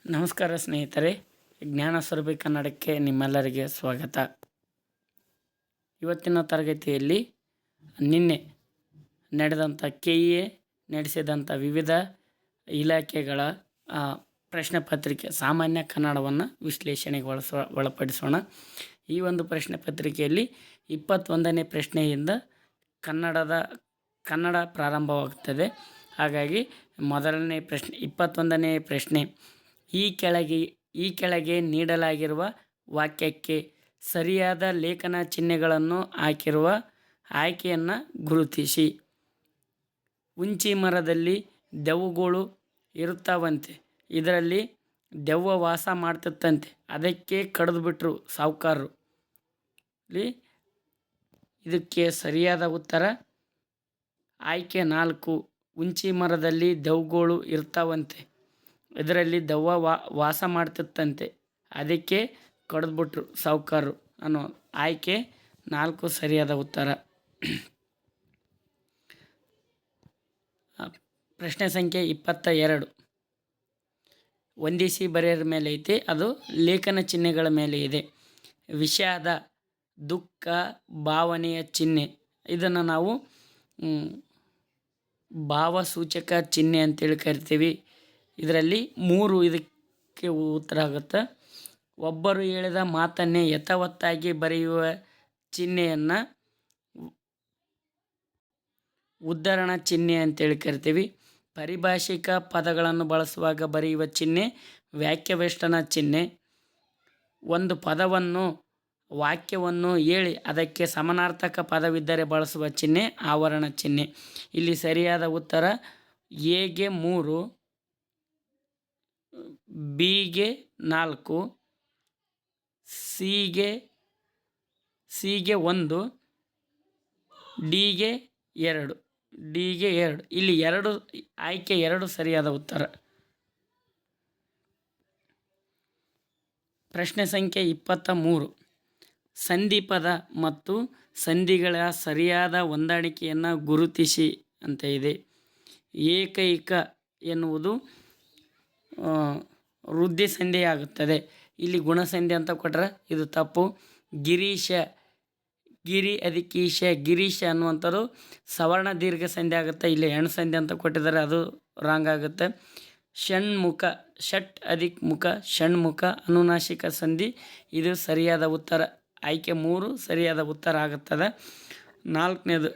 ನಮಸ್ಕಾರ ಸ್ನೇಹಿತರೆ, ಜ್ಞಾನ ಸ್ವರೂಪಿ ಕನ್ನಡಕ್ಕೆ ನಿಮ್ಮೆಲ್ಲರಿಗೆ ಸ್ವಾಗತ. ಇವತ್ತಿನ ತರಗತಿಯಲ್ಲಿ ನಿನ್ನೆ ನಡೆದಂಥ KEA ನಡೆಸಿದಂಥ ವಿವಿಧ ಇಲಾಖೆಗಳ ಪ್ರಶ್ನೆ ಪತ್ರಿಕೆ ಸಾಮಾನ್ಯ ಕನ್ನಡವನ್ನು ವಿಶ್ಲೇಷಣೆಗೆ ಒಳಪಡಿಸೋಣ. ಈ ಒಂದು ಪ್ರಶ್ನೆ ಪತ್ರಿಕೆಯಲ್ಲಿ 21ನೇ ಪ್ರಶ್ನೆಯಿಂದ ಕನ್ನಡ ಪ್ರಾರಂಭವಾಗುತ್ತದೆ. ಹಾಗಾಗಿ ಮೊದಲನೇ ಪ್ರಶ್ನೆ 21ನೇ ಪ್ರಶ್ನೆ, ಈ ಕೆಳಗೆ ನೀಡಲಾಗಿರುವ ವಾಕ್ಯಕ್ಕೆ ಸರಿಯಾದ ಲೇಖನ ಚಿಹ್ನೆಗಳನ್ನು ಹಾಕಿರುವ ಆಯ್ಕೆಯನ್ನು ಗುರುತಿಸಿ. ಹುಂಚಿ ಮರದಲ್ಲಿ ದೆವ್ವಗಳು ಇರುತ್ತಾವಂತೆ, ಇದರಲ್ಲಿ ದೆವ್ವ ವಾಸ ಮಾಡ್ತಿತ್ತಂತೆ, ಅದಕ್ಕೆ ಕಡಿದುಬಿಟ್ರು ಸಾಹುಕಾರರು. ಇದಕ್ಕೆ ಸರಿಯಾದ ಉತ್ತರ ಆಯ್ಕೆ 4. ಹುಂಚಿ ಮರದಲ್ಲಿ ದೆವ್ವಗಳು ಇರ್ತಾವಂತೆ, ಇದರಲ್ಲಿ ದೆವ್ವ ವಾಸ ಮಾಡ್ತಿತ್ತಂತೆ, ಅದಕ್ಕೆ ಕಡಿದ್ಬಿಟ್ರು ಸಾಹುಕಾರರು ಅನ್ನೋ ಆಯ್ಕೆ 4 ಸರಿಯಾದ ಉತ್ತರ. ಪ್ರಶ್ನೆ ಸಂಖ್ಯೆ 22 ಹೊಂದಿಸಿ ಬರೆಯೋರ ಮೇಲೆ ಐತಿ, ಅದು ಲೇಖನ ಚಿಹ್ನೆಗಳ ಮೇಲೆ ಇದೆ. ವಿಷಾದ, ದುಃಖ, ಭಾವನೆಯ ಚಿಹ್ನೆ, ಇದನ್ನು ನಾವು ಭಾವಸೂಚಕ ಚಿಹ್ನೆ ಅಂತೇಳಿ ಕರಿತೀವಿ. ಇದರಲ್ಲಿ 3 ಇದಕ್ಕೆ ಉತ್ತರ ಆಗುತ್ತೆ. ಒಬ್ಬರು ಹೇಳಿದ ಮಾತನ್ನೇ ಯಥಾವತ್ತಾಗಿ ಬರೆಯುವ ಚಿಹ್ನೆಯನ್ನು ಉದ್ಧರಣ ಚಿಹ್ನೆ ಅಂತೇಳಿ ಕರಿತೀವಿ. ಪಾರಿಭಾಷಿಕ ಪದಗಳನ್ನು ಬಳಸುವಾಗ ಬರೆಯುವ ಚಿಹ್ನೆ ವಾಕ್ಯವೇಷ್ಟನ ಚಿಹ್ನೆ. ಒಂದು ಪದವನ್ನು ವಾಕ್ಯವನ್ನು ಹೇಳಿ ಅದಕ್ಕೆ ಸಮಾನಾರ್ಥಕ ಪದವಿದ್ದರೆ ಬಳಸುವ ಚಿಹ್ನೆ ಆವರಣ ಚಿಹ್ನೆ. ಇಲ್ಲಿ ಸರಿಯಾದ ಉತ್ತರ ಎಗೆ 3, ಬಿಗೆ 4, ಸಿಗೆ 1, ಡಿಗೆ 2. ಇಲ್ಲಿ ಆಯ್ಕೆ 2 ಸರಿಯಾದ ಉತ್ತರ. ಪ್ರಶ್ನೆ ಸಂಖ್ಯೆ 23 ಸಂಧಿಪದ ಮತ್ತು ಸಂಧಿಗಳ ಸರಿಯಾದ ಹೊಂದಾಣಿಕೆಯನ್ನು ಗುರುತಿಸಿ ಅಂತ ಇದೆ. ಏಕೈಕ ಎನ್ನುವುದು ವೃದ್ಧಿ ಸಂಧಿ ಆಗುತ್ತದೆ. ಇಲ್ಲಿ ಗುಣಸಂಧಿ ಅಂತ ಕೊಟ್ಟರೆ ಇದು ತಪ್ಪು. ಗಿರೀಶ, ಗಿರೀಶ ಅನ್ನುವಂಥದ್ದು ಸವರ್ಣ ದೀರ್ಘ ಸಂಧಿ ಆಗುತ್ತೆ. ಇಲ್ಲಿ ಹೆಣ್ಣು ಸಂಧಿ ಅಂತ ಕೊಟ್ಟಿದ್ದಾರೆ, ಅದು ರಾಂಗ್ ಆಗುತ್ತೆ. ಷಣ್ಮುಖ, ಷಟ್ ಅಧಿಕ್ ಮುಖ, ಷಣ್ಮುಖ ಅನುನಾಸಿಕ ಸಂಧಿ, ಇದು ಸರಿಯಾದ ಉತ್ತರ. ಆಯ್ಕೆ 3 ಸರಿಯಾದ ಉತ್ತರ ಆಗುತ್ತದೆ. 4ನೇದು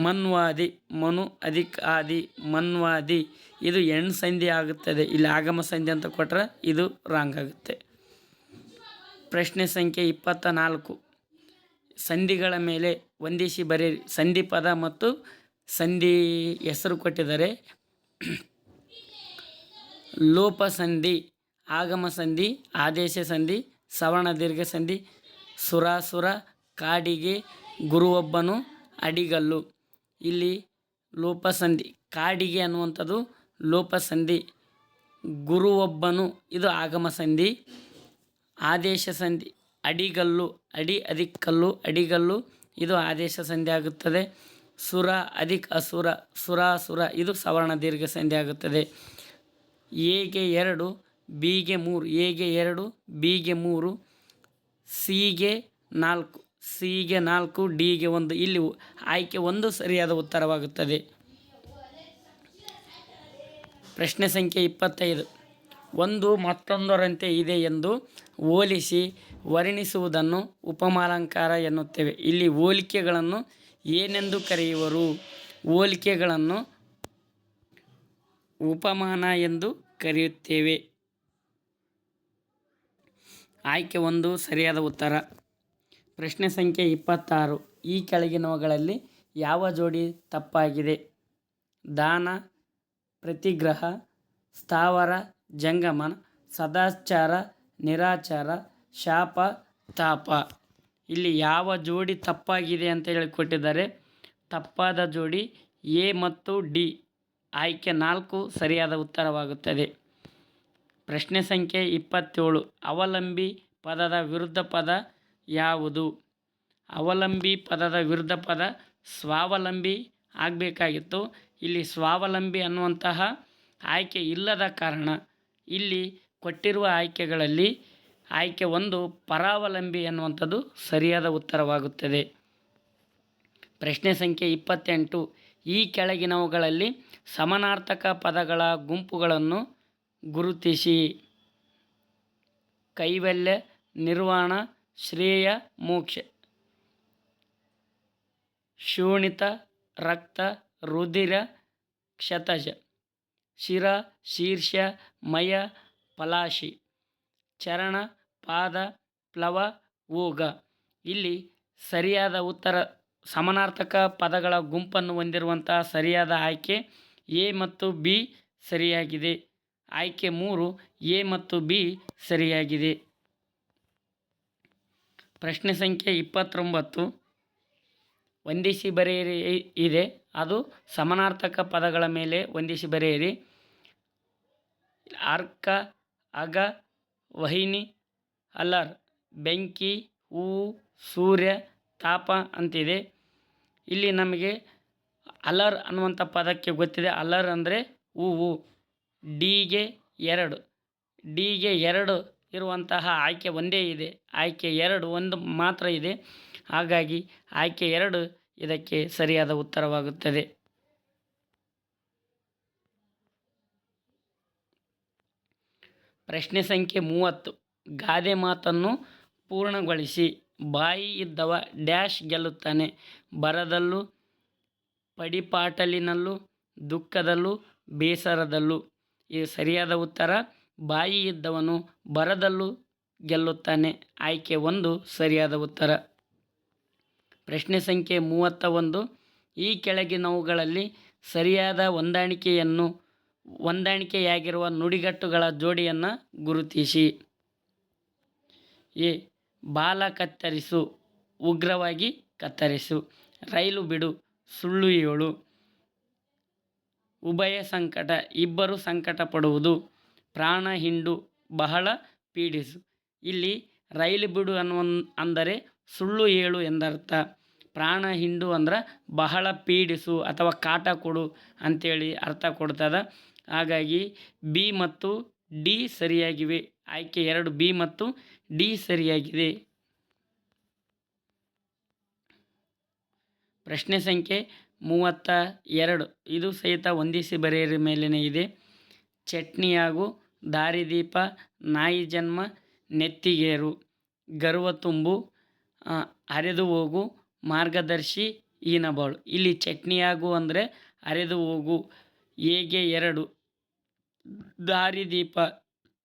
ಮನ್ವಾದಿ, ಮನು ಅಧಿಕ್ ಆದಿ, ಮನ್ವಾದಿ, ಇದು ಹೆಣ್ಣು ಸಂಧಿ ಆಗುತ್ತದೆ. ಇಲ್ಲಿ ಆಗಮ ಸಂಧಿ ಅಂತ ಕೊಟ್ಟರೆ ಇದು ರಾಂಗ್ ಆಗುತ್ತೆ. ಪ್ರಶ್ನೆ ಸಂಖ್ಯೆ 24 ಸಂಧಿಗಳ ಮೇಲೆ ಹೊಂದಿಸಿ ಬರೆಯಿರಿ. ಸಂಧಿ ಪದ ಮತ್ತು ಸಂಧಿ ಹೆಸರು ಕೊಟ್ಟಿದ್ದಾರೆ. ಲೋಪ ಸಂಧಿ, ಆಗಮ ಸಂಧಿ, ಆದೇಶ ಸಂಧಿ, ಸವರ್ಣ ದೀರ್ಘ ಸಂಧಿ, ಸುರಾಸುರ, ಕಾಡಿಗೆ, ಗುರುವೊಬ್ಬನು, ಅಡಿಗಲ್ಲು. ಇಲ್ಲಿ ಲೋಪಸಂಧಿ, ಕಾಡಿಗೆ ಅನ್ನುವಂಥದ್ದು ಲೋಪಸಂಧಿ, ಗುರುವೊಬ್ಬನು ಇದು ಆಗಮ ಸಂಧಿ, ಆದೇಶ ಸಂಧಿ, ಅಡಿಗಲ್ಲು, ಅಡಿ ಅಧಿಕ್ ಕಲ್ಲು, ಅಡಿಗಲ್ಲು, ಇದು ಆದೇಶ ಸಂಧಿ ಆಗುತ್ತದೆ. ಸುರ ಅಧಿಕ್ ಅಸುರ, ಸುರಾಸುರ, ಇದು ಸವರ್ಣ ದೀರ್ಘ ಸಂಧಿ ಆಗುತ್ತದೆ. ಎಗೆ 2, ಬಿಗೆ 3, ಎಗೆ 2, ಬಿಗೆ 3, ಸಿಗೆ 4, ಡಿಗೆ 1. ಇಲ್ಲಿ ಆಯ್ಕೆ 1 ಸರಿಯಾದ ಉತ್ತರವಾಗುತ್ತದೆ. ಪ್ರಶ್ನೆ ಸಂಖ್ಯೆ 25 ಒಂದು ಮತ್ತೊಂದರಂತೆ ಇದೆ ಎಂದು ಹೋಲಿಸಿ ವರ್ಣಿಸುವುದನ್ನು ಉಪಮಾಲಂಕಾರ ಎನ್ನುತ್ತೇವೆ. ಇಲ್ಲಿ ಹೋಲಿಕೆಗಳನ್ನು ಏನೆಂದು ಕರೆಯುವರು? ಹೋಲಿಕೆಗಳನ್ನು ಉಪಮಾನ ಎಂದು ಕರೆಯುತ್ತೇವೆ. ಆಯ್ಕೆ 1 ಸರಿಯಾದ ಉತ್ತರ. ಪ್ರಶ್ನೆ ಸಂಖ್ಯೆ 26 ಈ ಕೆಳಗಿನವುಗಳಲ್ಲಿ ಯಾವ ಜೋಡಿ ತಪ್ಪಾಗಿದೆ? ದಾನ, ಪ್ರತಿಗ್ರಹ, ಸ್ಥಾವರ, ಜಂಗಮ, ಸದಾಚಾರ, ನಿರಾಚಾರ, ಶಾಪ, ತಾಪ. ಇಲ್ಲಿ ಯಾವ ಜೋಡಿ ತಪ್ಪಾಗಿದೆ ಅಂತ ಹೇಳಿಕೊಟ್ಟಿದ್ದಾರೆ. ತಪ್ಪಾದ ಜೋಡಿ ಎ ಮತ್ತು ಡಿ. ಆಯ್ಕೆ 4 ಸರಿಯಾದ ಉತ್ತರವಾಗುತ್ತದೆ. ಪ್ರಶ್ನೆ ಸಂಖ್ಯೆ 27 ಅವಲಂಬಿ ಪದದ ವಿರುದ್ಧ ಪದ ಯಾವುದು? ಅವಲಂಬಿ ಪದದ ವಿರುದ್ಧ ಪದ ಸ್ವಾವಲಂಬಿ ಆಗಬೇಕಾಗಿತ್ತು. ಇಲ್ಲಿ ಸ್ವಾವಲಂಬಿ ಅನ್ನುವಂತಹ ಆಯ್ಕೆ ಇಲ್ಲದ ಕಾರಣ ಇಲ್ಲಿ ಕೊಟ್ಟಿರುವ ಆಯ್ಕೆಗಳಲ್ಲಿ ಆಯ್ಕೆ 1 ಪರಾವಲಂಬಿ ಎನ್ನುವಂಥದ್ದು ಸರಿಯಾದ ಉತ್ತರವಾಗುತ್ತದೆ. ಪ್ರಶ್ನೆ ಸಂಖ್ಯೆ 28. ಈ ಕೆಳಗಿನವುಗಳಲ್ಲಿ ಸಮಾನಾರ್ಥಕ ಪದಗಳ ಗುಂಪುಗಳನ್ನು ಗುರುತಿಸಿ. ಕೈವಲ್ಯ, ನಿರ್ವಾಣ, ಶ್ರೇಯ, ಮೋಕ್ಷ. ಶೋಣಿತ, ರಕ್ತ, ರುಧಿರ, ಕ್ಷತಜ. ಶಿರ, ಶೀರ್ಷ, ಮಯ, ಪಲಾಶಿ. ಚರಣ, ಪಾದ, ಪ್ಲವ, ಓಗ. ಇಲ್ಲಿ ಸರಿಯಾದ ಉತ್ತರ ಸಮಾನಾರ್ಥಕ ಪದಗಳ ಗುಂಪನ್ನು ಹೊಂದಿರುವಂತಹ ಸರಿಯಾದ ಆಯ್ಕೆ ಎ ಮತ್ತು ಬಿ ಸರಿಯಾಗಿದೆ. ಆಯ್ಕೆ 3 ಎ ಮತ್ತು ಬಿ ಸರಿಯಾಗಿದೆ. ಪ್ರಶ್ನೆ ಸಂಖ್ಯೆ 29. ಹೊಂದಿಸಿ ಬರೆಯಿರಿ ಇದೆ. ಅದು ಸಮಾನಾರ್ಥಕ ಪದಗಳ ಮೇಲೆ ಹೊಂದಿಸಿ ಬರೆಯಿರಿ. ಅರ್ಕ, ಅಗ, ವಹಿನಿ, ಅಲರ್. ಬೆಂಕಿ, ಹೂವು, ಸೂರ್ಯ, ತಾಪ ಅಂತಿದೆ. ಇಲ್ಲಿ ನಮಗೆ ಅಲರ್ ಅನ್ನುವಂಥ ಪದಕ್ಕೆ ಗೊತ್ತಿದೆ. ಅಲರ್ ಅಂದರೆ ಹೂವು. ಡಿಗೆ 2 ಇರುವಂತಹ ಆಯ್ಕೆ ಒಂದೇ ಇದೆ. ಆಯ್ಕೆ 2 ಒಂದು ಮಾತ್ರ ಇದೆ. ಹಾಗಾಗಿ ಆಯ್ಕೆ 2 ಇದಕ್ಕೆ ಸರಿಯಾದ ಉತ್ತರವಾಗುತ್ತದೆ. ಪ್ರಶ್ನೆ ಸಂಖ್ಯೆ 30. ಗಾದೆ ಮಾತನ್ನು ಪೂರ್ಣಗೊಳಿಸಿ. ಬಾಯಿ ಇದ್ದವ ಡ್ಯಾಶ್ ಗೆಲ್ಲುತ್ತಾನೆ. ಬರದಲ್ಲೂ, ಪಡಿಪಾಟಲಿನಲ್ಲೂ, ದುಃಖದಲ್ಲೂ, ಬೇಸರದಲ್ಲೂ. ಇದು ಸರಿಯಾದ ಉತ್ತರ ಬಾಯಿ ಇದ್ದವನು ಬರದಲ್ಲೂ ಗೆಲ್ಲುತ್ತಾನೆ. ಆಯ್ಕೆ 1 ಸರಿಯಾದ ಉತ್ತರ. ಪ್ರಶ್ನೆ ಸಂಖ್ಯೆ 31. ಈ ಕೆಳಗಿನವುಗಳಲ್ಲಿ ಸರಿಯಾದ ಹೊಂದಾಣಿಕೆಯಾಗಿರುವ ನುಡಿಗಟ್ಟುಗಳ ಜೋಡಿಯನ್ನು ಗುರುತಿಸಿ. ಎ. ಬಾಲ ಕತ್ತರಿಸು, ಉಗ್ರವಾಗಿ ಕತ್ತರಿಸು. ರೈಲು ಬಿಡು, ಸುಳ್ಳು ಹೇಳು. ಉಭಯ ಸಂಕಟ, ಇಬ್ಬರು ಸಂಕಟ ಪಡುವುದು. ಪ್ರಾಣ ಹಿಂಡು, ಬಹಳ ಪೀಡಿಸು. ಇಲ್ಲಿ ರೈಲು ಬಿಡು ಅಂದರೆ ಸುಳ್ಳು ಹೇಳು ಎಂದರ್ಥ. ಪ್ರಾಣ ಹಿಂಡು ಅಂದ್ರೆ ಬಹಳ ಪೀಡಿಸು ಅಥವಾ ಕಾಟ ಕೊಡು ಅಂಥೇಳಿ ಅರ್ಥ ಕೊಡ್ತದೆ. ಹಾಗಾಗಿ ಬಿ ಮತ್ತು ಡಿ ಸರಿಯಾಗಿವೆ. ಆಯ್ಕೆ 2 ಬಿ ಮತ್ತು ಡಿ ಸರಿಯಾಗಿದೆ. ಪ್ರಶ್ನೆ ಸಂಖ್ಯೆ 32. ಇದು ಸಹಿತ ಹೊಂದಿಸಿ ಬರೆಯಿರಿ ಮೇಲೇನೆ ಇದೆ. ಚಟ್ನಿಯಾಗು, ದಾರಿದೀಪ, ನಾಯಿ ಜನ್ಮ, ನೆತ್ತಿಗೇರು. ಗರ್ವ ತುಂಬು, ಹರಿದು ಹೋಗು, ಮಾರ್ಗದರ್ಶಿ, ಈನಬಾಳು. ಇಲ್ಲಿ ಚಟ್ನಿಯಾಗು ಅಂದರೆ ಹರಿದು ಹೋಗು. ಎಗೆ 2. ದಾರಿದೀಪ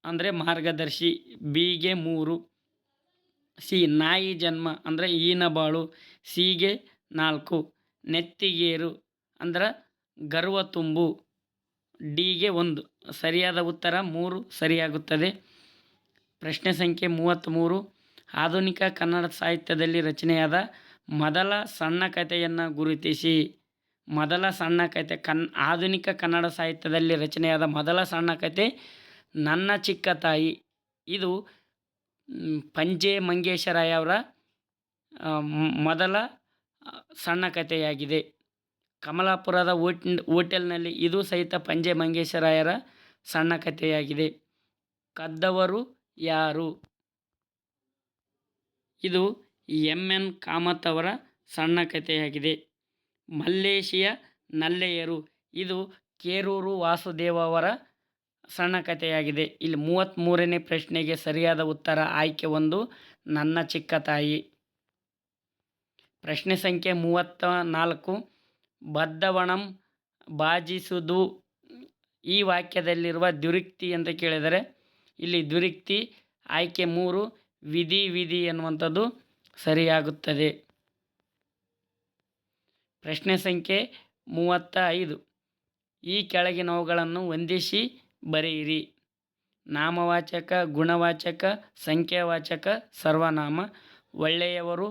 ಅಂದರೆ ಮಾರ್ಗದರ್ಶಿ. ಬಿಗೆ 3. ಸಿ. ನಾಯಿ ಜನ್ಮ ಅಂದರೆ ಈನಬಾಳು. ಸಿಗೆ 4. ನೆತ್ತಿಗೇರು ಅಂದ್ರೆ ಗರ್ವ ತುಂಬು. ಡಿಗೆ 1. ಸರಿಯಾದ ಉತ್ತರ 3 ಸರಿಯಾಗುತ್ತದೆ. ಪ್ರಶ್ನೆ ಸಂಖ್ಯೆ 33. ಆಧುನಿಕ ಕನ್ನಡ ಸಾಹಿತ್ಯದಲ್ಲಿ ರಚನೆಯಾದ ಮೊದಲ ಸಣ್ಣ ಕಥೆಯನ್ನು ಗುರುತಿಸಿ. ಮೊದಲ ಸಣ್ಣ ಕಥೆ ಆಧುನಿಕ ಕನ್ನಡ ಸಾಹಿತ್ಯದಲ್ಲಿ ರಚನೆಯಾದ ಮೊದಲ ಸಣ್ಣ ಕಥೆ ನನ್ನ ಚಿಕ್ಕ ತಾಯಿ. ಇದು ಪಂಜೆ ಮಂಗೇಶರಾಯ ಅವರ ಮೊದಲ ಸಣ್ಣ ಕಥೆಯಾಗಿದೆ. ಕಮಲಾಪುರದ ಹೋಟೆಲ್ನಲ್ಲಿ ಇದು ಸಹಿತ ಪಂಜೆ ಮಂಗೇಶರಾಯರ ಸಣ್ಣ ಕಥೆಯಾಗಿದೆ. ಕದ್ದವರು ಯಾರು? ಇದು ಎಂ.ಎನ್. ಕಾಮತ್ ಅವರ ಸಣ್ಣ ಕಥೆಯಾಗಿದೆ. ಮಲ್ಲೇಶಿಯ ನಲ್ಲೆಯರು. ಇದು ಕೇರೂರು ವಾಸುದೇವ ಅವರ ಸಣ್ಣ ಕಥೆಯಾಗಿದೆ. ಇಲ್ಲಿ 33ನೇ ಪ್ರಶ್ನೆಗೆ ಸರಿಯಾದ ಉತ್ತರ ಆಯ್ಕೆ 1 ನನ್ನ ಚಿಕ್ಕ ತಾಯಿ. ಪ್ರಶ್ನೆ ಸಂಖ್ಯೆ 34. ಬದ್ಧವಣಂ ಬಾಜಿಸುದು. ಈ ವಾಕ್ಯದಲ್ಲಿರುವ ದ್ವಿರುಕ್ತಿ ಅಂತ ಕೇಳಿದರೆ ಇಲ್ಲಿ ದ್ವಿರುಕ್ತಿ ಆಯ್ಕೆ 3 ವಿಧಿ ಎನ್ನುವಂಥದ್ದು ಸರಿಯಾಗುತ್ತದೆ. ಪ್ರಶ್ನೆ ಸಂಖ್ಯೆ 35. ಈ ಕೆಳಗಿನವುಗಳನ್ನು ಹೊಂದಿಸಿ ಬರೆಯಿರಿ. ನಾಮವಾಚಕ, ಗುಣವಾಚಕ, ಸಂಖ್ಯಾವಾಚಕ, ಸರ್ವನಾಮ. ಒಳ್ಳೆಯವರು,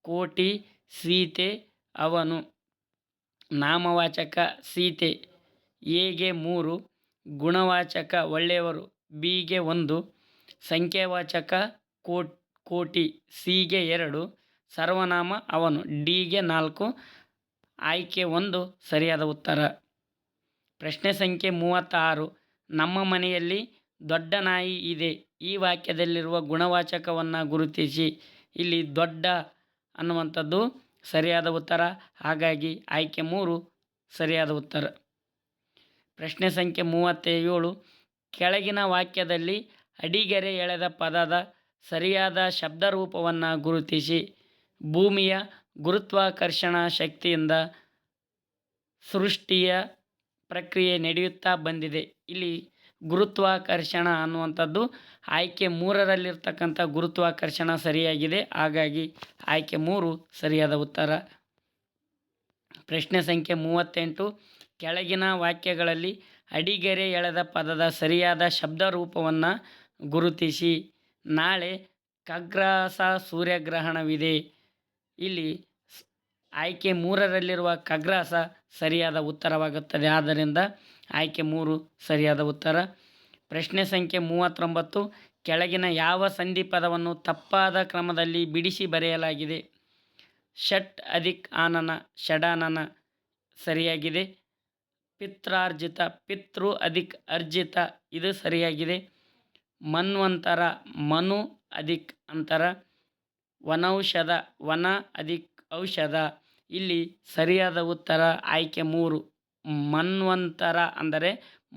ಕೋಟಿ, ಸೀತೆ, ಅವನು. ನಾಮವಾಚಕ ಸೀತೆ ಎಗೆ 3. ಗುಣವಾಚಕ ಒಳ್ಳೆಯವರು ಬಿಗೆ 1. ಸಂಖ್ಯಾವಾಚಕ ಕೋಟಿ ಸಿಗೆ 2. ಸರ್ವನಾಮ ಅವನು ಡಿಗೆ 4. ಆಯ್ಕೆ 1 ಸರಿಯಾದ ಉತ್ತರ. ಪ್ರಶ್ನೆ ಸಂಖ್ಯೆ 36. ನಮ್ಮ ಮನೆಯಲ್ಲಿ ದೊಡ್ಡ ನಾಯಿ ಇದೆ. ಈ ವಾಕ್ಯದಲ್ಲಿರುವ ಗುಣವಾಚಕವನ್ನು ಗುರುತಿಸಿ. ಇಲ್ಲಿ ದೊಡ್ಡ ಅನ್ನುವಂಥದ್ದು ಸರಿಯಾದ ಉತ್ತರ. ಹಾಗಾಗಿ ಆಯ್ಕೆ 3 ಸರಿಯಾದ ಉತ್ತರ. ಪ್ರಶ್ನೆ ಸಂಖ್ಯೆ 37. ಕೆಳಗಿನ ವಾಕ್ಯದಲ್ಲಿ ಅಡಿಗೆರೆ ಎಳೆದ ಪದದ ಸರಿಯಾದ ಶಬ್ದರೂಪವನ್ನು ಗುರುತಿಸಿ. ಭೂಮಿಯ ಗುರುತ್ವಾಕರ್ಷಣ ಶಕ್ತಿಯಿಂದ ಸೃಷ್ಟಿಯ ಪ್ರಕ್ರಿಯೆ ನಡೆಯುತ್ತಾ ಬಂದಿದೆ. ಇಲ್ಲಿ ಗುರುತ್ವಾಕರ್ಷಣ ಅನ್ನುವಂಥದ್ದು ಆಯ್ಕೆ 3ರಲ್ಲಿರ್ತಕ್ಕಂಥ ಗುರುತ್ವಾಕರ್ಷಣ ಸರಿಯಾಗಿದೆ. ಹಾಗಾಗಿ ಆಯ್ಕೆ 3 ಸರಿಯಾದ ಉತ್ತರ. ಪ್ರಶ್ನೆ ಸಂಖ್ಯೆ 38. ಕೆಳಗಿನ ವಾಕ್ಯಗಳಲ್ಲಿ ಅಡಿಗೆರೆ ಎಳೆದ ಪದದ ಸರಿಯಾದ ಶಬ್ದರೂಪವನ್ನು ಗುರುತಿಸಿ. ನಾಳೆ ಖಗ್ರಾಸ ಸೂರ್ಯಗ್ರಹಣವಿದೆ. ಇಲ್ಲಿ ಆಯ್ಕೆ 3ರಲ್ಲಿರುವ ಖಗ್ರಾಸ ಸರಿಯಾದ ಉತ್ತರವಾಗುತ್ತದೆ. ಆದ್ದರಿಂದ ಆಯ್ಕೆ 3 ಸರಿಯಾದ ಉತ್ತರ. ಪ್ರಶ್ನೆ ಸಂಖ್ಯೆ 39. ಕೆಳಗಿನ ಯಾವ ಸಂಧಿ ಪದವನ್ನು ತಪ್ಪಾದ ಕ್ರಮದಲ್ಲಿ ಬಿಡಿಸಿ ಬರೆಯಲಾಗಿದೆ. ಷಟ್ ಅಧಿಕ್ ಆನನ ಷಡಾನನ ಸರಿಯಾಗಿದೆ. ಪಿತ್ರಾರ್ಜಿತ ಪಿತೃ ಅಧಿಕ್ ಅರ್ಜಿತ ಇದು ಸರಿಯಾಗಿದೆ. ಮನ್ವಂತರ ಮನು ಅಧಿಕ್ ಅಂತರ. ವನೌಷಧ ವನ ಅಧಿಕ್ ಔಷಧ. ಇಲ್ಲಿ ಸರಿಯಾದ ಉತ್ತರ ಆಯ್ಕೆ 3 ಮನ್ವಂತರ ಅಂದರೆ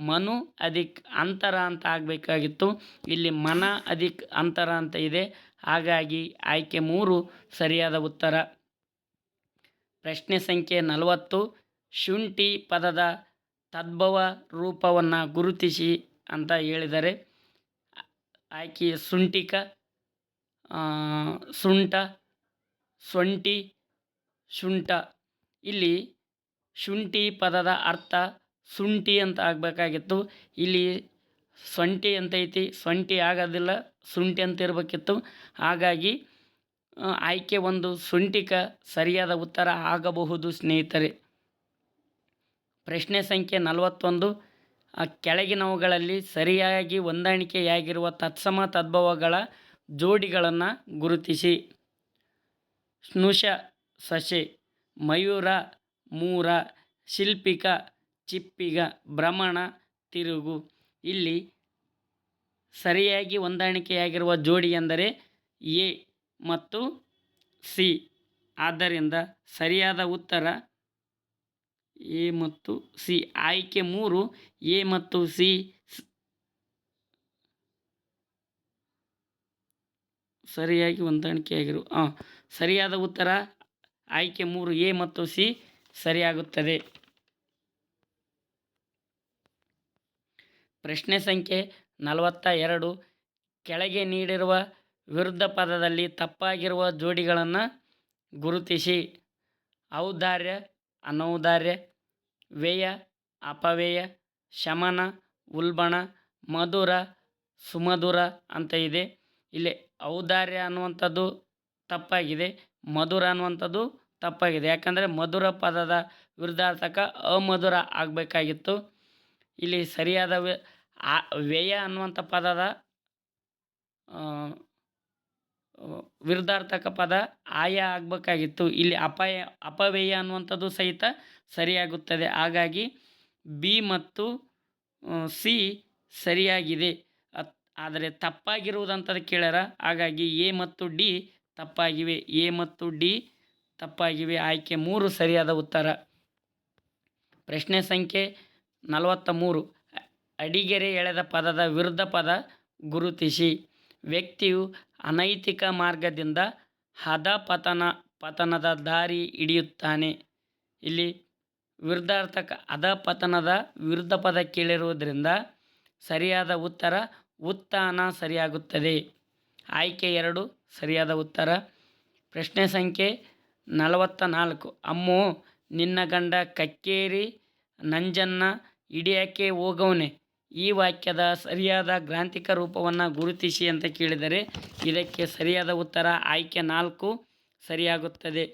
ಮನು ಅಧಿಕ್ ಅಂತರ ಅಂತ ಆಗಬೇಕಾಗಿತ್ತು. ಇಲ್ಲಿ ಮನ ಅಧಿಕ್ ಅಂತರ ಅಂತ ಇದೆ. ಹಾಗಾಗಿ ಆಯ್ಕೆ 3 ಸರಿಯಾದ ಉತ್ತರ. ಪ್ರಶ್ನೆ ಸಂಖ್ಯೆ 40. ಶುಂಠಿ ಪದದ ತದ್ಭವ ರೂಪವನ್ನು ಗುರುತಿಸಿ ಅಂತ ಹೇಳಿದರೆ ಆಯ್ಕೆ ಶುಂಠಿಕ, ಸುಂಟ, ಸೊಂಟಿ, ಶುಂಠ. ಇಲ್ಲಿ ಶುಂಠಿ ಪದದ ಅರ್ಥ ಶುಂಠಿ ಅಂತ ಆಗಬೇಕಾಗಿತ್ತು. ಇಲ್ಲಿ ಸೊಂಟಿ ಅಂತ ಐತಿ, ಸೊಂಟಿ ಆಗೋದಿಲ್ಲ, ಶುಂಠಿ ಅಂತ ಇರಬೇಕಿತ್ತು. ಹಾಗಾಗಿ ಆಯ್ಕೆ 1 ಶುಂಠಿಕ ಸರಿಯಾದ ಉತ್ತರ ಆಗಬಹುದು ಸ್ನೇಹಿತರೆ. ಪ್ರಶ್ನೆ ಸಂಖ್ಯೆ 41. ಕೆಳಗಿನವುಗಳಲ್ಲಿ ಸರಿಯಾಗಿ ಹೊಂದಾಣಿಕೆಯಾಗಿರುವ ತತ್ಸಮ ತದ್ಭವಗಳ ಜೋಡಿಗಳನ್ನು ಗುರುತಿಸಿ. ಸ್ನುಷ ಸಸೆ, ಮಯೂರ ಮೂರ, ಶಿಲ್ಪಿಕ ಚಿಪ್ಪಿಗ, ಭ್ರಮಣ ತಿರುಗು. ಇಲ್ಲಿ ಸರಿಯಾಗಿ ಹೊಂದಾಣಿಕೆಯಾಗಿರುವ ಜೋಡಿ ಎಂದರೆ ಎ ಮತ್ತು ಸಿ. ಆದ್ದರಿಂದ ಸರಿಯಾದ ಉತ್ತರ ಎ ಮತ್ತು ಸಿ. ಆಯ್ಕೆ 3 ಎ ಮತ್ತು ಸಿ ಸರಿಯಾಗಿ ಹೊಂದಾಣಿಕೆಯಾಗಿರುವ ಸರಿಯಾದ ಉತ್ತರ ಆಯ್ಕೆ 3 ಎ ಮತ್ತು ಸಿ ಸರಿಯಾಗುತ್ತದೆ. ಪ್ರಶ್ನೆ ಸಂಖ್ಯೆ 42. ಕೆಳಗೆ ನೀಡಿರುವ ವಿರುದ್ಧ ಪದದಲ್ಲಿ ತಪ್ಪಾಗಿರುವ ಜೋಡಿಗಳನ್ನು ಗುರುತಿಸಿ. ಔದಾರ್ಯ ಅನೌದಾರ್ಯ, ವ್ಯಯ ಅಪವ್ಯಯ, ಶಮನ ಉಲ್ಬಣ, ಮಧುರ ಸುಮಧುರ ಅಂತ ಇದೆ. ಇಲ್ಲಿ ಔದಾರ್ಯ ಅನ್ನುವಂಥದ್ದು ತಪ್ಪಾಗಿದೆ, ಮಧುರ ಅನ್ನುವಂಥದ್ದು ತಪ್ಪಾಗಿದೆ. ಯಾಕಂದರೆ ಮಧುರ ಪದದ ವಿರುದ್ಧಾರ್ಥಕ ಅಮಧುರ ಆಗಬೇಕಾಗಿತ್ತು. ಇಲ್ಲಿ ಸರಿಯಾದ ವ್ಯಯ ಅನ್ನುವಂಥ ಪದದ ವಿರುದ್ಧಾರ್ಥಕ ಪದ ಆಯ ಆಗಬೇಕಾಗಿತ್ತು. ಇಲ್ಲಿ ಅಪವ್ಯಯ ಅನ್ನುವಂಥದ್ದು ಸಹಿತ ಸರಿಯಾಗುತ್ತದೆ. ಹಾಗಾಗಿ ಬಿ ಮತ್ತು ಸಿ ಸರಿಯಾಗಿದೆ. ಆದರೆ ತಪ್ಪಾಗಿರುವುದಂತ ಕೇಳ್ಯಾರ. ಹಾಗಾಗಿ ಎ ಮತ್ತು ಡಿ ತಪ್ಪಾಗಿವೆ. ಎ ಮತ್ತು ಡಿ ತಪ್ಪಾಗಿವೆ. ಆಯ್ಕೆ 3 ಸರಿಯಾದ ಉತ್ತರ. ಪ್ರಶ್ನೆ ಸಂಖ್ಯೆ 43. ಅಡಿಗೆರೆ ಎಳೆದ ಪದದ ವಿರುದ್ಧ ಪದ ಗುರುತಿಸಿ. ವ್ಯಕ್ತಿಯು ಅನೈತಿಕ ಮಾರ್ಗದಿಂದ ಪತನದ ದಾರಿ ಹಿಡಿಯುತ್ತಾನೆ. ಇಲ್ಲಿ ವಿರುದ್ಧಾರ್ಥಕ ಪತನದ ವಿರುದ್ಧ ಪದ ಕೇಳಿರುವುದರಿಂದ ಸರಿಯಾದ ಉತ್ತರ ಉತ್ಥಾನ ಸರಿಯಾಗುತ್ತದೆ. ಆಯ್ಕೆ 2 ಸರಿಯಾದ ಉತ್ತರ. ಪ್ರಶ್ನೆ ಸಂಖ್ಯೆ 44. ಅಮ್ಮೋ ನಿನ್ನ ಗಂಡ ಕಕ್ಕೇರಿ ನಂಜನ್ನ ಹಿಡಿಯಕ್ಕೆ ಹೋಗವನೆ. ಈ ವಾಕ್ಯದ ಸರಿಯಾದ ಗ್ರಾಂಥಿಕ ರೂಪವನ್ನು ಗುರುತಿಸಿ ಅಂತ ಕೇಳಿದರೆ ಇದಕ್ಕೆ ಸರಿಯಾದ ಉತ್ತರ ಆಯ್ಕೆ 4 ಸರಿಯಾಗುತ್ತದೆ.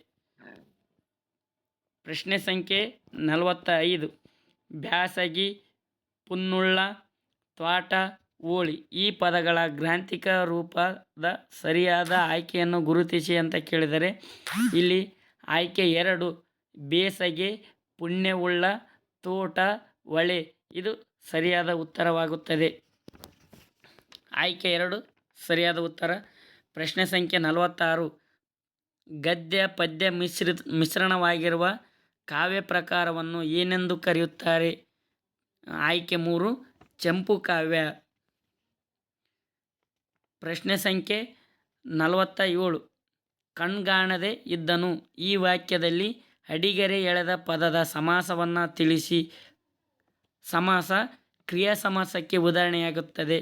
ಪ್ರಶ್ನೆ ಸಂಖ್ಯೆ 45. ಬ್ಯಾಸಗಿ, ಪುನ್ನುಳ್ಳ, ತ್ವಾಟ, ಓಳಿ ಈ ಪದಗಳ ಗ್ರಾಂಥಿಕ ರೂಪದ ಸರಿಯಾದ ಆಯ್ಕೆಯನ್ನು ಗುರುತಿಸಿ ಅಂತ ಕೇಳಿದರೆ ಇಲ್ಲಿ ಆಯ್ಕೆ 2 ಬೇಸಗೆ, ಪುಣ್ಯವುಳ್ಳ, ತೋಟ, ಒಳೆ ಇದು ಸರಿಯಾದ ಉತ್ತರವಾಗುತ್ತದೆ. ಆಯ್ಕೆ 2 ಸರಿಯಾದ ಉತ್ತರ. ಪ್ರಶ್ನೆ ಸಂಖ್ಯೆ 46 ಗದ್ಯ ಪದ್ಯ ಮಿಶ್ರಣವಾಗಿರುವ ಕಾವ್ಯ ಪ್ರಕಾರವನ್ನು ಏನೆಂದು ಕರೆಯುತ್ತಾರೆ? ಆಯ್ಕೆ 3 ಚಂಪು ಕಾವ್ಯ. ಪ್ರಶ್ನೆ ಸಂಖ್ಯೆ 47 ಕಣ್ಗಾಣದೆ ಇದ್ದನು. ಈ ವಾಕ್ಯದಲ್ಲಿ ಅಡಿಗೆರೆ ಎಳೆದ ಪದದ ಸಮಾಸವನ್ನು ತಿಳಿಸಿ. ಸಮಾಸ ಕ್ರಿಯಾ ಸಮಾಸಕ್ಕೆ ಉದಾಹರಣೆಯಾಗುತ್ತದೆ.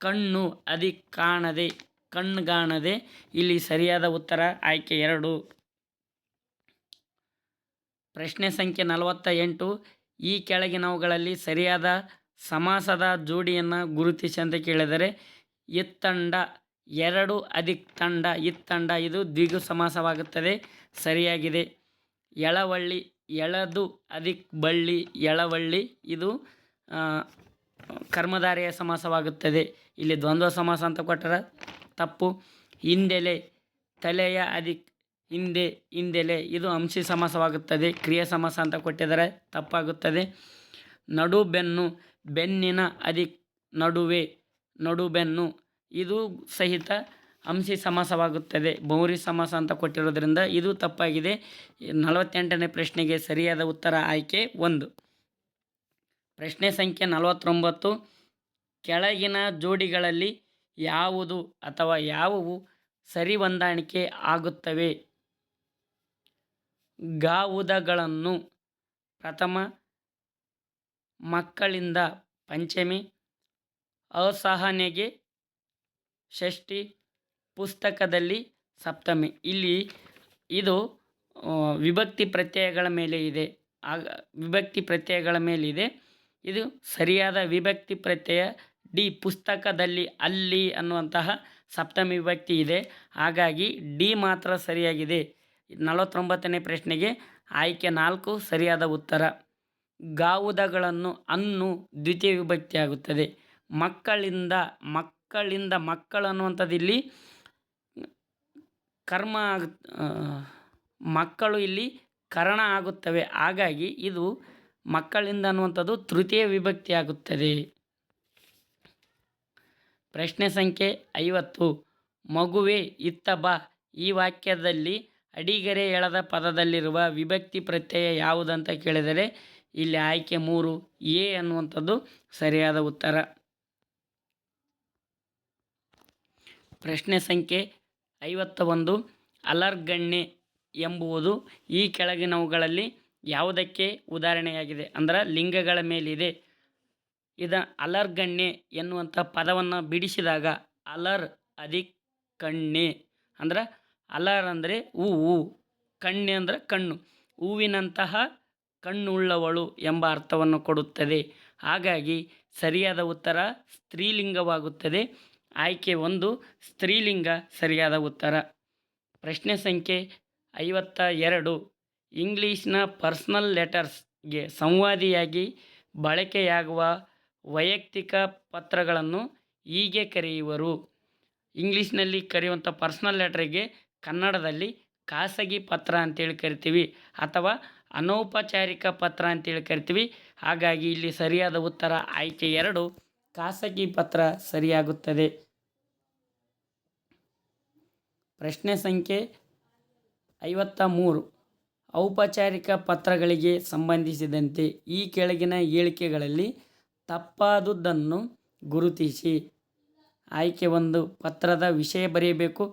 ಕಣ್ಣು ಅದಿಕ್ ಕಾಣದೆ, ಕಣ್ಗಾಣದೆ. ಇಲ್ಲಿ ಸರಿಯಾದ ಉತ್ತರ ಆಯ್ಕೆ 2. ಪ್ರಶ್ನೆ ಸಂಖ್ಯೆ 48 ಈ ಕೆಳಗಿನವುಗಳಲ್ಲಿ ಸರಿಯಾದ ಸಮಾಸದ ಜೋಡಿಯನ್ನು ಗುರುತಿಸಿ ಅಂತ ಕೇಳಿದರೆ ಇತ್ತಂಡ 2 ಅದಿಕ್ ತಂಡ, ಇತ್ತಂಡ ಇದು ದ್ವಿಗು ಸಮಾಸವಾಗುತ್ತದೆ. ಸರಿಯಾಗಿದೆ. ಎಳವಳ್ಳಿ ಎಳದು ಅದಿಕ್ ಬಳ್ಳಿ, ಎಳವಳ್ಳಿ ಇದು ಕರ್ಮಧಾರೆಯ ಸಮಾಸವಾಗುತ್ತದೆ. ಇಲ್ಲಿ ದ್ವಂದ್ವ ಸಮಾಸ ಅಂತ ಕೊಟ್ಟರೆ ತಪ್ಪು. ಹಿಂದೆಲೆ ತಲೆಯ ಅದಿಕ್ ಹಿಂದೆ, ಹಿಂದೆಲೆ ಇದು ಅಂಶಿ ಸಮಾಸವಾಗುತ್ತದೆ. ಕ್ರಿಯಾ ಸಮಾಸ ಅಂತ ಕೊಟ್ಟಿದ್ದಾರೆ, ತಪ್ಪಾಗುತ್ತದೆ. ನಡುಬೆನ್ನು ಬೆನ್ನಿನ ಅದಿಕ್ ನಡುವೆ, ನಡುಬೆನ್ನು ಇದು ಸಹಿತ ಅಂಶಿ ಸಮಾಸವಾಗುತ್ತದೆ. ಬಹುರಿ ಸಮಾಸ ಅಂತ ಕೊಟ್ಟಿರೋದ್ರಿಂದ ಇದು ತಪ್ಪಾಗಿದೆ. 48ನೇ ಪ್ರಶ್ನೆಗೆ ಸರಿಯಾದ ಉತ್ತರ ಆಯ್ಕೆ 1. ಪ್ರಶ್ನೆ ಸಂಖ್ಯೆ 49 ಕೆಳಗಿನ ಜೋಡಿಗಳಲ್ಲಿ ಯಾವುದು ಅಥವಾ ಯಾವುವು ಸರಿ ಹೊಂದಾಣಿಕೆ ಆಗುತ್ತವೆ? ಗಾವುದಗಳನ್ನು ಪ್ರಥಮ, ಮಕ್ಕಳಿಂದ ಪಂಚಮಿ, ಅಸಹನೆಗೆ ಷಷ್ಠಿ, ಪುಸ್ತಕದಲ್ಲಿ ಸಪ್ತಮಿ. ಇಲ್ಲಿ ಇದು ವಿಭಕ್ತಿ ಪ್ರತ್ಯಯಗಳ ಮೇಲೆ ಇದೆ. ವಿಭಕ್ತಿ ಪ್ರತ್ಯಯಗಳ ಮೇಲಿದೆ. ಇದು ಸರಿಯಾದ ವಿಭಕ್ತಿ ಪ್ರತ್ಯಯ ಡಿ. ಪುಸ್ತಕದಲ್ಲಿ ಅಲ್ಲಿ ಅನ್ನುವಂತಹ ಸಪ್ತಮಿ ವಿಭಕ್ತಿ ಇದೆ. ಹಾಗಾಗಿ ಡಿ ಮಾತ್ರ ಸರಿಯಾಗಿದೆ. 49ನೇ ಪ್ರಶ್ನೆಗೆ ಆಯ್ಕೆ 4 ಸರಿಯಾದ ಉತ್ತರ. ಗಾವುದಗಳನ್ನು ಅನ್ನು ದ್ವಿತೀಯ ವಿಭಕ್ತಿ ಆಗುತ್ತದೆ. ಮಕ್ಕಳಿಂದ, ಮಕ್ಕಳಿಂದ ಮಕ್ಕಳು ಅನ್ನುವಂಥದ್ದು ಇಲ್ಲಿ ಕರ್ಮ ಮಕ್ಕಳು ಇಲ್ಲಿ ಕರಣ ಆಗುತ್ತವೆ. ಹಾಗಾಗಿ ಇದು ಮಕ್ಕಳಿಂದ ಅನ್ನುವಂಥದ್ದು ತೃತೀಯ ವಿಭಕ್ತಿ ಆಗುತ್ತದೆ. ಪ್ರಶ್ನೆ ಸಂಖ್ಯೆ 50 ಮಗುವೆ ಇತ್ತ ಬಾ. ಈ ವಾಕ್ಯದಲ್ಲಿ ಅಡಿಗೆರೆ ಎಳೆದ ಪದದಲ್ಲಿರುವ ವಿಭಕ್ತಿ ಪ್ರತ್ಯಯ ಯಾವುದಂತ ಕೇಳಿದರೆ ಇಲ್ಲಿ ಆಯ್ಕೆ 3 ಎ ಅನ್ನುವಂಥದ್ದು ಸರಿಯಾದ ಉತ್ತರ. ಪ್ರಶ್ನೆ ಸಂಖ್ಯೆ 51 ಅಲರ್ಗಣ್ಣೆ ಎಂಬುವುದು ಈ ಕೆಳಗಿನವುಗಳಲ್ಲಿ ಯಾವುದಕ್ಕೆ ಉದಾಹರಣೆಯಾಗಿದೆ? ಅಂದ್ರೆ ಲಿಂಗಗಳ ಮೇಲಿದೆ. ಅಲರ್ಗಣ್ಣೆ ಎನ್ನುವಂಥ ಪದವನ್ನು ಬಿಡಿಸಿದಾಗ ಅಲರ್ ಅದಿಕ್ ಕಣ್ಣೆ ಅಂದ್ರೆ ಅಲರ್ ಅಂದರೆ ಹೂವು, ಕಣ್ಣೆ ಅಂದರೆ ಕಣ್ಣು, ಹೂವಿನಂತಹ ಕಣ್ಣುಳ್ಳವಳು ಎಂಬ ಅರ್ಥವನ್ನು ಕೊಡುತ್ತದೆ. ಹಾಗಾಗಿ ಸರಿಯಾದ ಉತ್ತರ ಸ್ತ್ರೀಲಿಂಗವಾಗುತ್ತದೆ. ಆಯ್ಕೆ 1 ಸ್ತ್ರೀಲಿಂಗ ಸರಿಯಾದ ಉತ್ತರ. ಪ್ರಶ್ನೆ ಸಂಖ್ಯೆ 52 ಇಂಗ್ಲೀಷ್ನ ಪರ್ಸನಲ್ ಲೆಟರ್ಸ್ಗೆ ಸಂವಾದಿಯಾಗಿ ಬಳಕೆಯಾಗುವ ವೈಯಕ್ತಿಕ ಪತ್ರಗಳನ್ನು ಹೀಗೆ ಕರೆಯುವರು. ಇಂಗ್ಲೀಷ್ನಲ್ಲಿ ಕರೆಯುವಂಥ ಪರ್ಸನಲ್ ಲೆಟರ್ಗೆ ಕನ್ನಡದಲ್ಲಿ ಖಾಸಗಿ ಪತ್ರ ಅಂತೇಳಿ ಕರಿತೀವಿ ಅಥವಾ ಅನೌಪಚಾರಿಕ ಪತ್ರ ಅಂತೇಳಿ ಕರಿತೀವಿ. ಹಾಗಾಗಿ ಇಲ್ಲಿ ಸರಿಯಾದ ಉತ್ತರ ಆಯ್ಕೆ 2 ಖಾಸಗಿ ಪತ್ರ ಸರಿಯಾಗುತ್ತದೆ. ಪ್ರಶ್ನೆ ಸಂಖ್ಯೆ 53 ಔಪಚಾರಿಕ ಪತ್ರಗಳಿಗೆ ಸಂಬಂಧಿಸಿದಂತೆ ಈ ಕೆಳಗಿನ ಹೇಳಿಕೆಗಳಲ್ಲಿ ತಪ್ಪಾದುದನ್ನು ಗುರುತಿಸಿ. ಆಯ್ಕೆ 1 ಪತ್ರದ ವಿಷಯ ಬರೆಯಬೇಕು.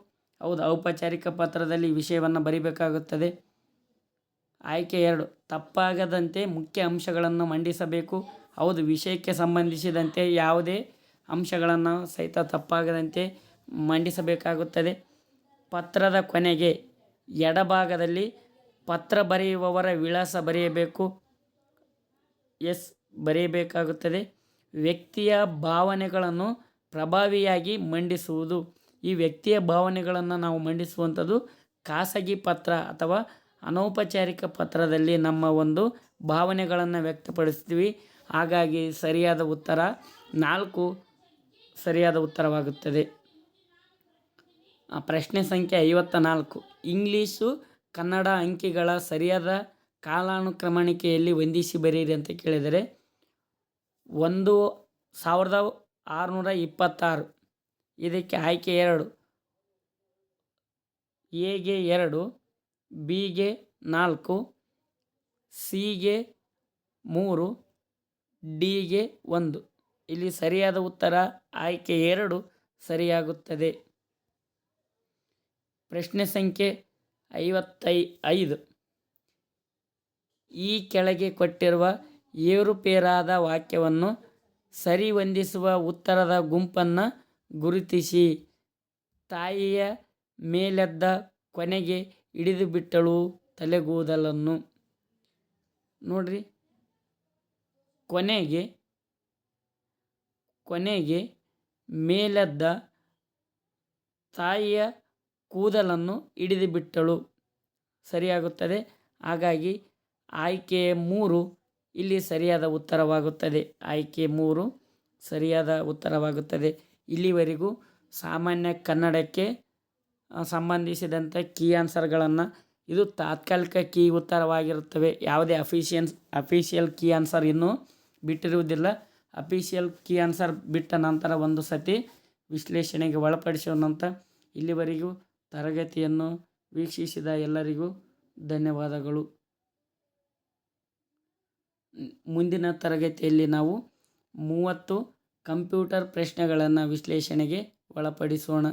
ಹೌದು, ಔಪಚಾರಿಕ ಪತ್ರದಲ್ಲಿ ವಿಷಯವನ್ನು ಬರೀಬೇಕಾಗುತ್ತದೆ. ಆಯ್ಕೆ 2 ತಪ್ಪಾಗದಂತೆ ಮುಖ್ಯ ಅಂಶಗಳನ್ನು ಮಂಡಿಸಬೇಕು. ಹೌದು, ವಿಷಯಕ್ಕೆ ಸಂಬಂಧಿಸಿದಂತೆ ಯಾವುದೇ ಅಂಶಗಳನ್ನು ಸಹಿತ ತಪ್ಪಾಗದಂತೆ ಮಂಡಿಸಬೇಕಾಗುತ್ತದೆ. ಪತ್ರದ ಕೊನೆಗೆ ಎಡಭಾಗದಲ್ಲಿ ಪತ್ರ ಬರೆಯುವವರ ವಿಳಾಸ ಬರೆಯಬೇಕು. ಎಸ್ ಬರೆಯಬೇಕಾಗುತ್ತದೆ. ವ್ಯಕ್ತಿಯ ಭಾವನೆಗಳನ್ನು ಪ್ರಭಾವಿಯಾಗಿ ಮಂಡಿಸುವುದು. ಈ ವ್ಯಕ್ತಿಯ ಭಾವನೆಗಳನ್ನು ನಾವು ಮಂಡಿಸುವಂಥದ್ದು ಖಾಸಗಿ ಪತ್ರ ಅಥವಾ ಅನೌಪಚಾರಿಕ ಪತ್ರದಲ್ಲಿ ನಮ್ಮ ಒಂದು ಭಾವನೆಗಳನ್ನು ವ್ಯಕ್ತಪಡಿಸ್ತೀವಿ. ಹಾಗಾಗಿ ಸರಿಯಾದ ಉತ್ತರ 4 ಸರಿಯಾದ ಉತ್ತರವಾಗುತ್ತದೆ. ಪ್ರಶ್ನೆ ಸಂಖ್ಯೆ 54 ಇಂಗ್ಲೀಷು ಕನ್ನಡ ಅಂಕಿಗಳ ಸರಿಯಾದ ಕಾಲಾನುಕ್ರಮಣಿಕೆಯಲ್ಲಿ ಹೊಂದಿಸಿ ಬರೆಯಿರಿ ಅಂತ ಕೇಳಿದರೆ 1626 ಇದಕ್ಕೆ ಆಯ್ಕೆ 2 ಎಗೆ 2, ಬಿಗೆ 4, ಸಿಗೆ 3, ಡಿಗೆ 1. ಇಲ್ಲಿ ಸರಿಯಾದ ಉತ್ತರ ಆಯ್ಕೆ 2 ಸರಿಯಾಗುತ್ತದೆ. ಪ್ರಶ್ನೆ ಸಂಖ್ಯೆ 55. ಈ ಕೆಳಗೆ ಕೊಟ್ಟಿರುವ ಏರುಪೇರಾದ ವಾಕ್ಯವನ್ನು ಸರಿಹೊಂದಿಸುವ ಉತ್ತರದ ಗುಂಪನ್ನು ಗುರುತಿಸಿ. ತಾಯಿಯ ಮೇಲೆದ್ದ ಕೊನೆಗೆ ಹಿಡಿದುಬಿಟ್ಟಳು ತಲೆಗೂದಲನ್ನು. ನೋಡ್ರಿ, ಕೊನೆಗೆ ಮೇಲೆದ್ದ ತಾಯಿಯ ಕೂದಲನ್ನು ಹಿಡಿದುಬಿಟ್ಟಳು ಸರಿಯಾಗುತ್ತದೆ. ಹಾಗಾಗಿ ಆಯ್ಕೆ 3 ಇಲ್ಲಿ ಸರಿಯಾದ ಉತ್ತರವಾಗುತ್ತದೆ. ಆಯ್ಕೆ 3 ಸರಿಯಾದ ಉತ್ತರವಾಗುತ್ತದೆ. ಇಲ್ಲಿವರೆಗೂ ಸಾಮಾನ್ಯ ಕನ್ನಡಕ್ಕೆ ಸಂಬಂಧಿಸಿದಂಥ ಕೀ ಆನ್ಸರ್ಗಳನ್ನು, ಇದು ತಾತ್ಕಾಲಿಕ ಕೀ ಉತ್ತರವಾಗಿರುತ್ತವೆ. ಯಾವುದೇ ಅಫಿಷಿಯಲ್ ಕೀ ಆನ್ಸರ್ ಇನ್ನೂ ಬಿಟ್ಟಿರುವುದಿಲ್ಲ. ಅಫಿಷಿಯಲ್ ಕೀ ಆನ್ಸರ್ ಬಿಟ್ಟ ನಂತರ ಒಂದು ಸತಿ ವಿಶ್ಲೇಷಣೆಗೆ ಒಳಪಡಿಸೋಣಂತ. ಇಲ್ಲಿವರೆಗೂ ತರಗತಿಯನ್ನು ವೀಕ್ಷಿಸಿದ ಎಲ್ಲರಿಗೂ ಧನ್ಯವಾದಗಳು. ಮುಂದಿನ ತರಗತಿಯಲ್ಲಿ ನಾವು 30 ಕಂಪ್ಯೂಟರ್ ಪ್ರಶ್ನೆಗಳನ್ನು ವಿಶ್ಲೇಷಣೆಗೆ ಒಳಪಡಿಸೋಣ.